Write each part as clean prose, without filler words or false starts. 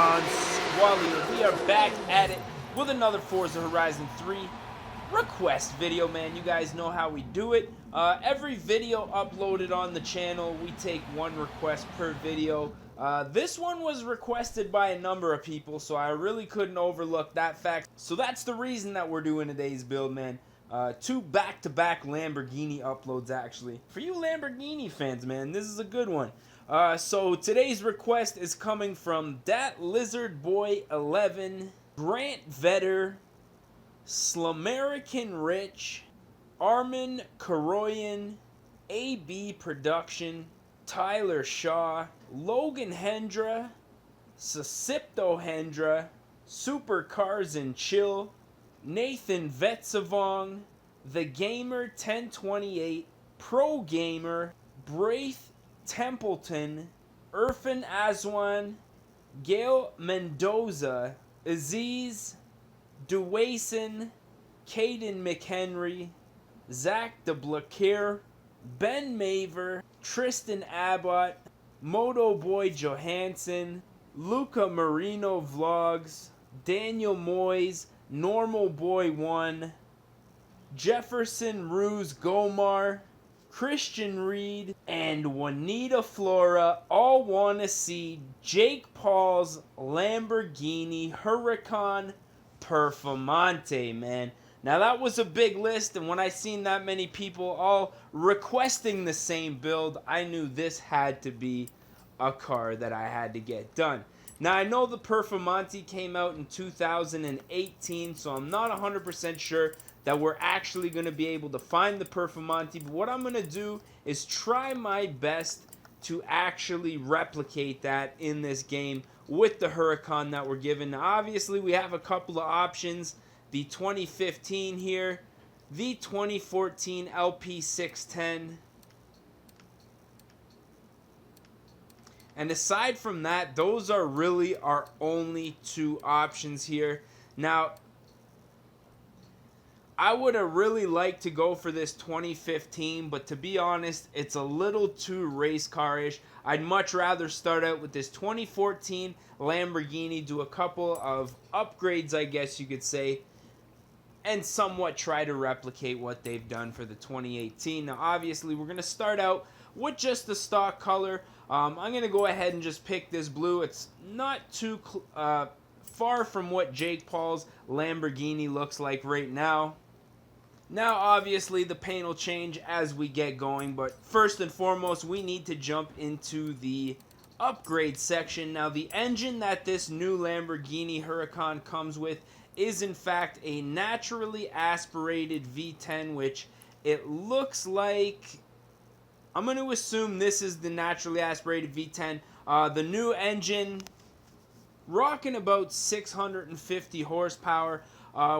on, Squally? We are back at it with another Forza Horizon 3 request video, man. You guys know how we do it. Every video uploaded on the channel, we take one request per video. This one was requested by a number of people, so I really couldn't overlook that fact. So that's the reason that we're doing today's build, man. Two back-to-back Lamborghini uploads, actually. For you Lamborghini fans, man, this is a good one. So today's request is coming from Dat Lizard Boy 11, Grant Vetter, Slamerican Rich, Armin Koroyan, AB Production, Tyler Shaw, Logan Hendra, Sasipto Hendra, Super Cars and Chill, Nathan Vetsavong, The Gamer 1028, Pro Gamer, Braith Templeton, Irfan Aswan, Gail Mendoza, Aziz, Duwason, Caden McHenry, Zach DeBlaquer, Ben Maver, Tristan Abbott, Moto Boy Johansson, Luca Marino Vlogs, Daniel Moyes, Normal Boy 1, Jefferson Ruse Gomar, Christian Reed, and Juanita Flora all want to see Jake Paul's Lamborghini Huracan Performante, man. Now that was a big list, and when I seen that many people all requesting the same build, I knew this had to be a car that I had to get done. Now I know the Performante came out in 2018, so I'm not 100% sure that we're actually going to be able to find the Performante, but what I'm going to do is try my best to actually replicate that in this game with the Huracan that we're given. Now obviously we have a couple of options, the 2015 here, the 2014 LP610, and aside from that, those are really our only two options here. Now I would have really liked to go for this 2015, but to be honest, it's a little too race car-ish. I'd much rather start out with this 2014 Lamborghini, do a couple of upgrades, I guess you could say, and somewhat try to replicate what they've done for the 2018. Now, obviously, we're going to start out with just the stock color. I'm going to go ahead and just pick this blue. It's not too far from what Jake Paul's Lamborghini looks like right now. Now, obviously, the paint will change as we get going, but first and foremost, we need to jump into the upgrade section. Now, the engine that this new Lamborghini Huracan comes with is, in fact, a naturally aspirated V10, which it looks like, I'm going to assume this is the naturally aspirated V10. The new engine, rocking about 650 horsepower.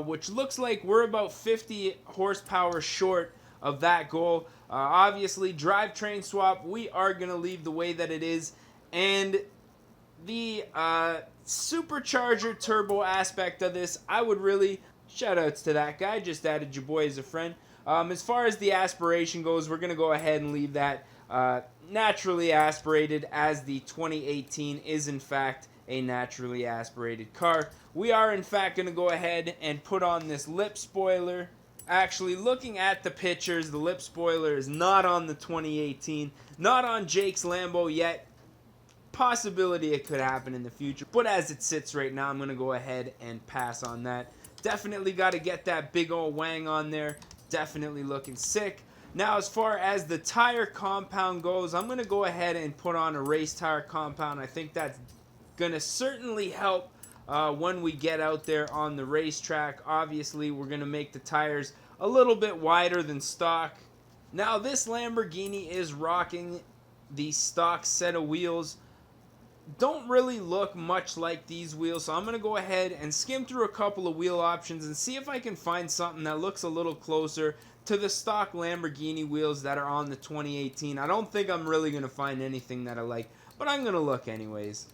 Which looks like we're about 50 horsepower short of that goal. Obviously, drivetrain swap, we are going to leave the way that it is. And the supercharger turbo aspect of this, I would really, shoutouts to that guy, just added your boy as a friend. As far as the aspiration goes, we're going to go ahead and leave that naturally aspirated, as the 2018 is in fact a naturally aspirated car. We are in fact going to go ahead and put on this lip spoiler. Actually, looking at the pictures, the lip spoiler is not on the 2018, not on Jake's Lambo yet. Possibility it could happen in the future, but as it sits right now, I'm going to go ahead and pass on that. Definitely got to get that big old wang on there. Definitely looking sick. Now, as far as the tire compound goes, I'm going to go ahead and put on a race tire compound. I think that's going to certainly help when we get out there on the racetrack. Obviously, we're going to make the tires a little bit wider than stock. Now, this Lamborghini is rocking the stock set of wheels. Don't really look much like these wheels, so I'm going to go ahead and skim through a couple of wheel options and see if I can find something that looks a little closer to the stock Lamborghini wheels that are on the 2018. I don't think I'm really going to find anything that I like, but I'm going to look anyways.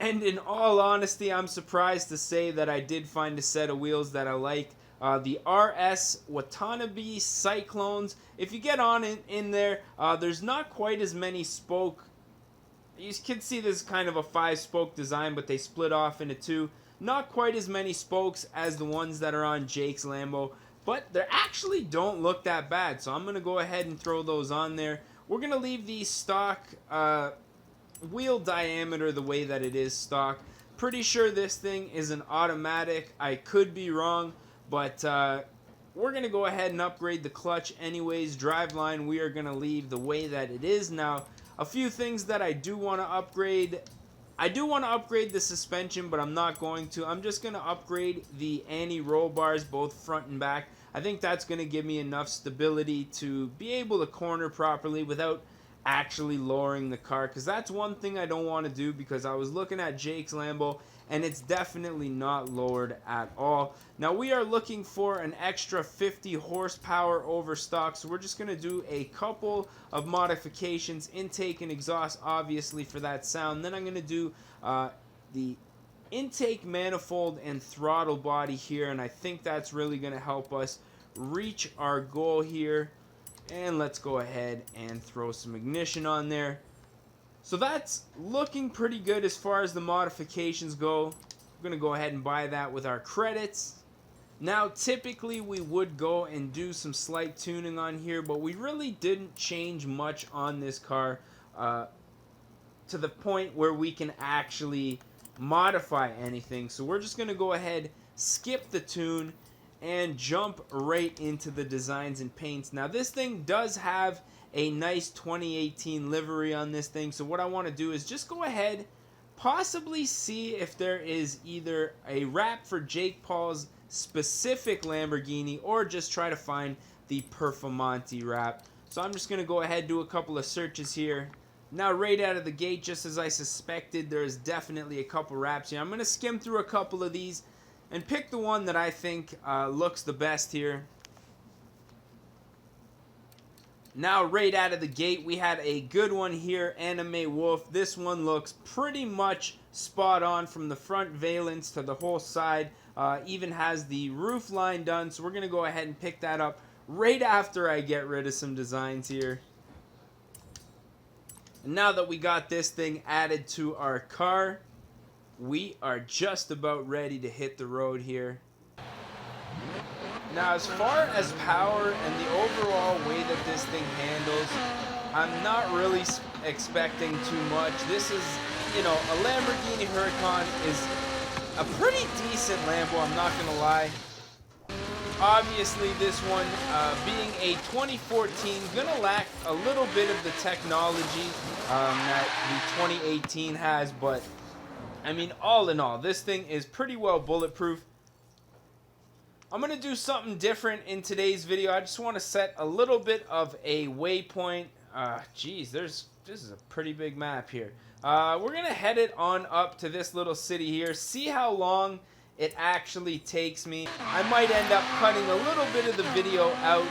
And in all honesty, I'm surprised to say that I did find a set of wheels that I like. The RS Watanabe Cyclones. If you get on in there, there's not quite as many spoke You can see this is kind of a 5-spoke design, but they split off into 2. Not quite as many spokes as the ones that are on Jake's Lambo, but they actually don't look that bad. So I'm going to go ahead and throw those on there. We're going to leave the stock wheel diameter the way that it is stock. Pretty sure this thing is an automatic. I could be wrong, but we're going to go ahead and upgrade the clutch anyways. Driveline we are going to leave the way that it is. Now, a few things that I do want to upgrade. I do want to upgrade the suspension, but I'm not going to. I'm just going to upgrade the anti-roll bars, both front and back. I think that's going to give me enough stability to be able to corner properly without actually lowering the car, because that's one thing I don't want to do, because I was looking at Jake's Lambo and it's definitely not lowered at all. Now we are looking for an extra 50 horsepower over stock, so we're just going to do a couple of modifications, intake and exhaust obviously for that sound. Then I'm going to do the intake manifold and throttle body here, and I think that's really going to help us reach our goal here. And let's go ahead and throw some ignition on there. So that's looking pretty good as far as the modifications go. We're going to go ahead and buy that with our credits. Now, typically we would go and do some slight tuning on here, but we really didn't change much on this car to the point where we can actually modify anything. So we're just going to go ahead, skip the tune, and jump right into the designs and paints. Now this thing does have a nice 2018 livery on this thing, so what I want to do is just go ahead, possibly see if there is either a wrap for Jake Paul's specific Lamborghini, or just try to find the Performante wrap. So I'm just going to go ahead, do a couple of searches here. Now right out of the gate, just as I suspected, there's definitely a couple wraps here. I'm going to skim through a couple of these and pick the one that I think looks the best here. Now right out of the gate, we had a good one here, Anime Wolf. This one looks pretty much spot on from the front valence to the whole side. Even has the roof line done, so we're going to go ahead and pick that up right after I get rid of some designs here. And now that we got this thing added to our car, we are just about ready to hit the road here. Now, as far as power and the overall way that this thing handles, I'm not really expecting too much. This is, you know, a Lamborghini Huracan is a pretty decent Lambo, I'm not going to lie. Obviously, this one, being a 2014, going to lack a little bit of the technology that the 2018 has, but I mean, all in all, this thing is pretty well bulletproof. I'm going to do something different in today's video. I just want to set a little bit of a waypoint. Geez, this is a pretty big map here. We're going to head it on up to this little city here, see how long it actually takes me. I might end up cutting a little bit of the video out,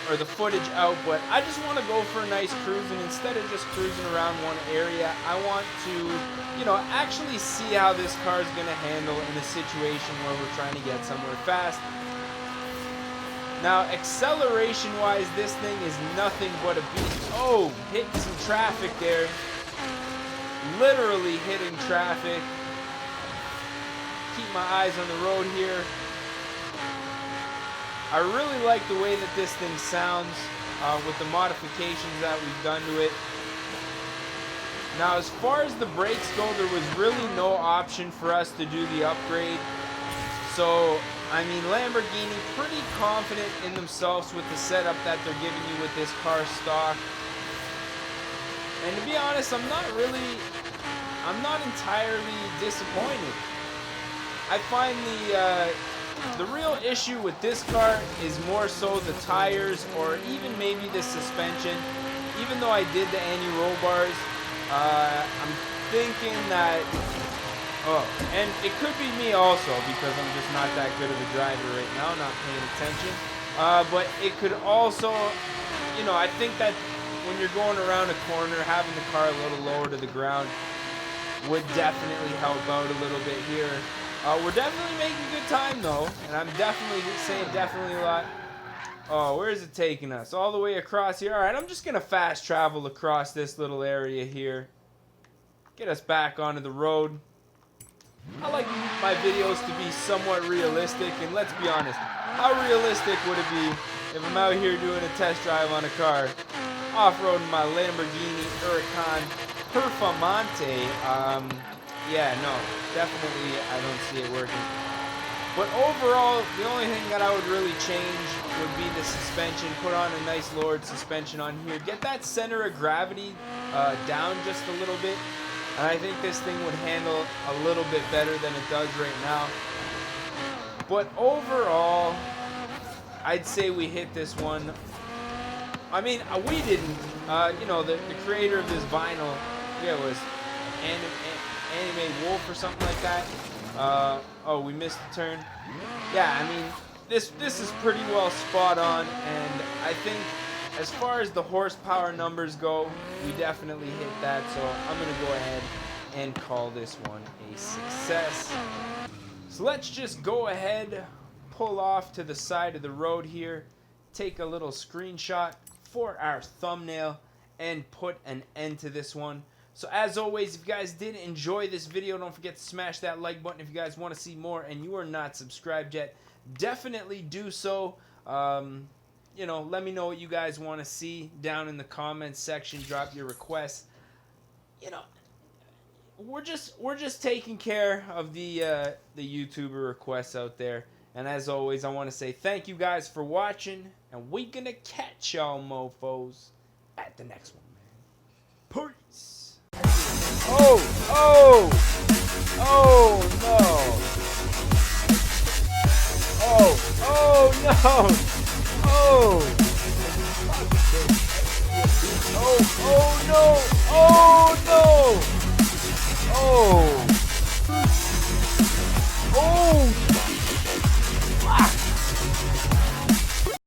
or the footage out, but I just want to go for a nice cruise, and instead of just cruising around one area, I want to, you know, actually see how this car is going to handle in a situation where we're trying to get somewhere fast. Now, acceleration-wise, this thing is nothing but a beast. Oh, hitting some traffic there. Literally hitting traffic. Keep my eyes on the road here. I really like the way that this thing sounds with the modifications that we've done to it. Now, as far as the brakes go, there was really no option for us to do the upgrade. So, I mean, Lamborghini pretty confident in themselves with the setup that they're giving you with this car stock. And to be honest, I'm not entirely disappointed. I find the real issue with this car is more so the tires, or even maybe the suspension. Even though I did the anti-roll bars, I'm thinking that, and it could be me also, because I'm just not that good of a driver right now, not paying attention. But it could also, you know, I think that when you're going around a corner, having the car a little lower to the ground would definitely help out a little bit here. We're definitely making good time though, and I'm definitely saying definitely a lot. Oh, where is it taking us? All the way across here. All right, I'm just gonna fast travel across this little area here. get us back onto the road. I like my videos to be somewhat realistic, and let's be honest, how realistic would it be if I'm out here doing a test drive on a car, off-roading my Lamborghini Huracan Performante? Yeah, no, definitely I don't see it working. But overall, the only thing that I would really change would be the suspension. Put on a nice lowered suspension on here. Get that center of gravity down just a little bit. And I think this thing would handle a little bit better than it does right now. But overall, I'd say we hit this one. I mean, we didn't. You know, the creator of this vinyl, yeah, it was Anime Wolf or something like that. Oh, we missed a turn. Yeah, I mean, this is pretty well spot on, and I think as far as the horsepower numbers go, we definitely hit that, so I'm going to go ahead and call this one a success. So let's just go ahead, pull off to the side of the road here, take a little screenshot for our thumbnail, and put an end to this one. So as always, if you guys did enjoy this video, don't forget to smash that like button. If you guys want to see more and you are not subscribed yet, definitely do so. You know, let me know what you guys want to see down in the comments section. Drop your requests. You know, we're just taking care of the YouTuber requests out there. And as always, I want to say thank you guys for watching, and we gonna catch y'all mofos at the next one, man. Peace. Oh no. Oh no. Oh no. Oh no. Oh.